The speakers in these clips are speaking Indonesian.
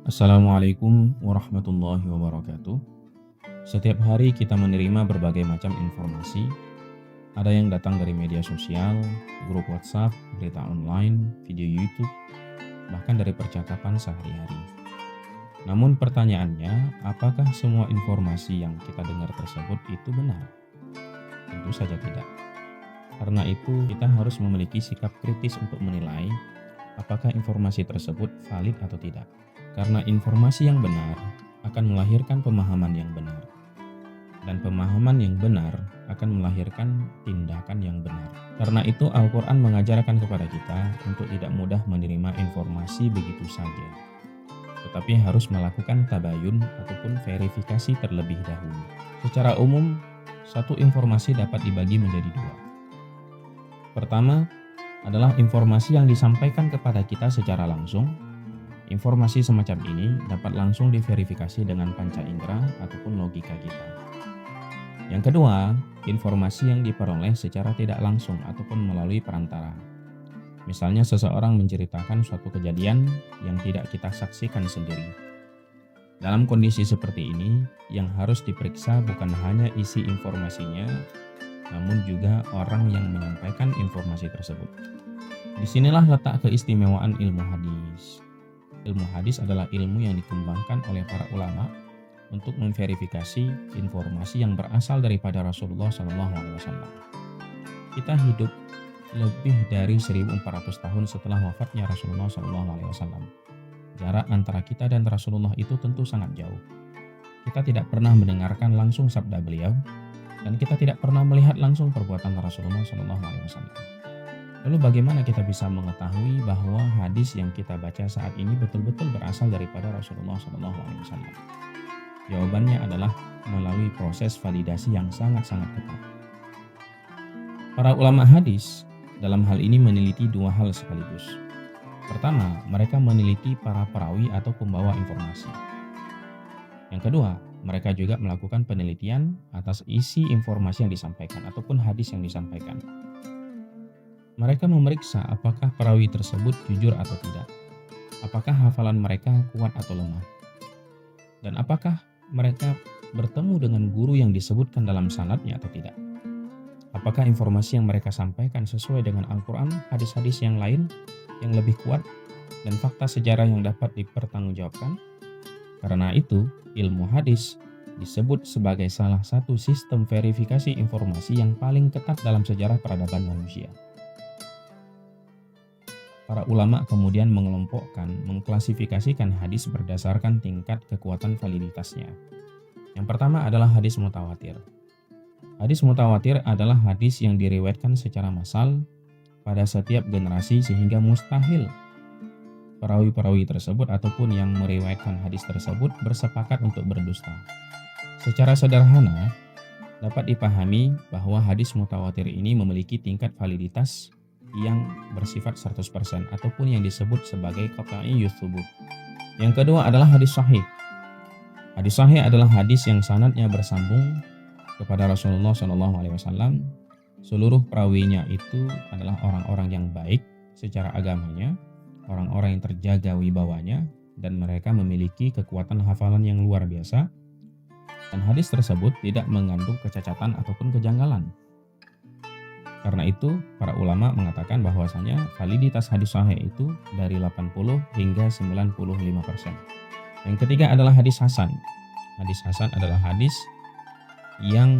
Assalamualaikum warahmatullahi wabarakatuh. Setiap hari kita menerima berbagai macam informasi. Ada yang datang dari media sosial, grup WhatsApp, berita online, video YouTube, bahkan dari percakapan sehari-hari. Namun pertanyaannya, apakah semua informasi yang kita dengar tersebut itu benar? Tentu saja tidak. Karena itu, kita harus memiliki sikap kritis untuk menilai apakah informasi tersebut valid atau tidak. Karena informasi yang benar akan melahirkan pemahaman yang benar. Dan pemahaman yang benar akan melahirkan tindakan yang benar. Karena itu Al-Quran mengajarkan kepada kita untuk tidak mudah menerima informasi begitu saja. Tetapi harus melakukan tabayun ataupun verifikasi terlebih dahulu. Secara umum, satu informasi dapat dibagi menjadi dua. Pertama adalah informasi yang disampaikan kepada kita secara langsung. Informasi semacam ini dapat langsung diverifikasi dengan panca indera ataupun logika kita. Yang kedua, informasi yang diperoleh secara tidak langsung ataupun melalui perantara. Misalnya seseorang menceritakan suatu kejadian yang tidak kita saksikan sendiri. Dalam kondisi seperti ini, yang harus diperiksa bukan hanya isi informasinya, namun juga orang yang menyampaikan informasi tersebut. Disinilah letak keistimewaan ilmu hadis. Ilmu hadis adalah ilmu yang dikembangkan oleh para ulama untuk memverifikasi informasi yang berasal daripada Rasulullah SAW. Kita hidup lebih dari 1400 tahun setelah wafatnya Rasulullah SAW. Jarak antara kita dan Rasulullah itu tentu sangat jauh. Kita tidak pernah mendengarkan langsung sabda beliau, dan kita tidak pernah melihat langsung perbuatan Rasulullah SAW. Lalu bagaimana kita bisa mengetahui bahwa hadis yang kita baca saat ini betul-betul berasal daripada Rasulullah SAW? Jawabannya adalah melalui proses validasi yang sangat-sangat ketat. Para ulama hadis dalam hal ini meneliti dua hal sekaligus. Pertama, mereka meneliti para perawi atau pembawa informasi. Yang kedua, mereka juga melakukan penelitian atas isi informasi yang disampaikan ataupun hadis yang disampaikan. Mereka memeriksa apakah perawi tersebut jujur atau tidak, apakah hafalan mereka kuat atau lemah, dan apakah mereka bertemu dengan guru yang disebutkan dalam sanadnya atau tidak. Apakah informasi yang mereka sampaikan sesuai dengan Al-Quran, hadis-hadis yang lain yang lebih kuat, dan fakta sejarah yang dapat dipertanggungjawabkan. Karena itu, ilmu hadis disebut sebagai salah satu sistem verifikasi informasi yang paling ketat dalam sejarah peradaban manusia. Para ulama kemudian mengklasifikasikan hadis berdasarkan tingkat kekuatan validitasnya. Yang pertama adalah hadis mutawatir. Hadis mutawatir adalah hadis yang diriwayatkan secara massal pada setiap generasi sehingga mustahil perawi-perawi tersebut ataupun yang meriwayatkan hadis tersebut bersepakat untuk berdusta. Secara sederhana, dapat dipahami bahwa hadis mutawatir ini memiliki tingkat validitas yang bersifat 100% ataupun yang disebut sebagai qat'iyyut tsubut. Yang kedua adalah hadis sahih. Hadis sahih adalah hadis yang sanadnya bersambung kepada Rasulullah SAW. Seluruh perawinya itu adalah orang-orang yang baik secara agamanya, orang-orang yang terjaga wibawanya, dan mereka memiliki kekuatan hafalan yang luar biasa. Dan hadis tersebut tidak mengandung kecacatan ataupun kejanggalan. Karena itu, para ulama mengatakan bahwasanya validitas hadis sahih itu dari 80 hingga 95%. Yang ketiga adalah hadis hasan. Hadis hasan adalah hadis yang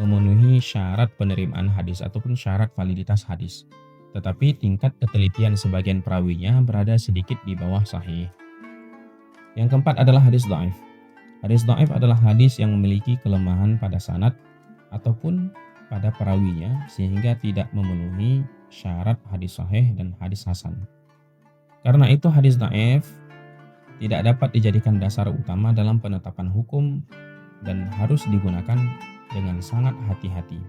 memenuhi syarat penerimaan hadis ataupun syarat validitas hadis. Tetapi tingkat ketelitian sebagian perawinya berada sedikit di bawah sahih. Yang keempat adalah hadis dhaif. Hadis dhaif adalah hadis yang memiliki kelemahan pada sanad ataupun pada perawinya sehingga tidak memenuhi syarat hadis sahih dan hadis hasan. Karena itu hadis dhaif tidak dapat dijadikan dasar utama dalam penetapan hukum dan harus digunakan dengan sangat hati-hati.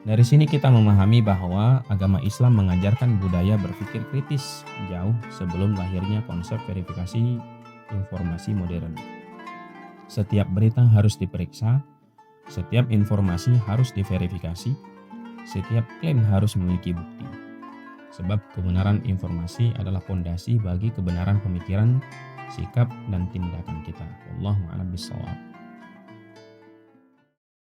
Dari sini kita memahami bahwa agama Islam mengajarkan budaya berpikir kritis jauh sebelum lahirnya konsep verifikasi informasi modern. Setiap berita harus diperiksa, setiap informasi harus diverifikasi, setiap klaim harus memiliki bukti. Sebab kebenaran informasi adalah fondasi bagi kebenaran pemikiran sikap dan tindakan kita. Wallahu a'lam bishawab.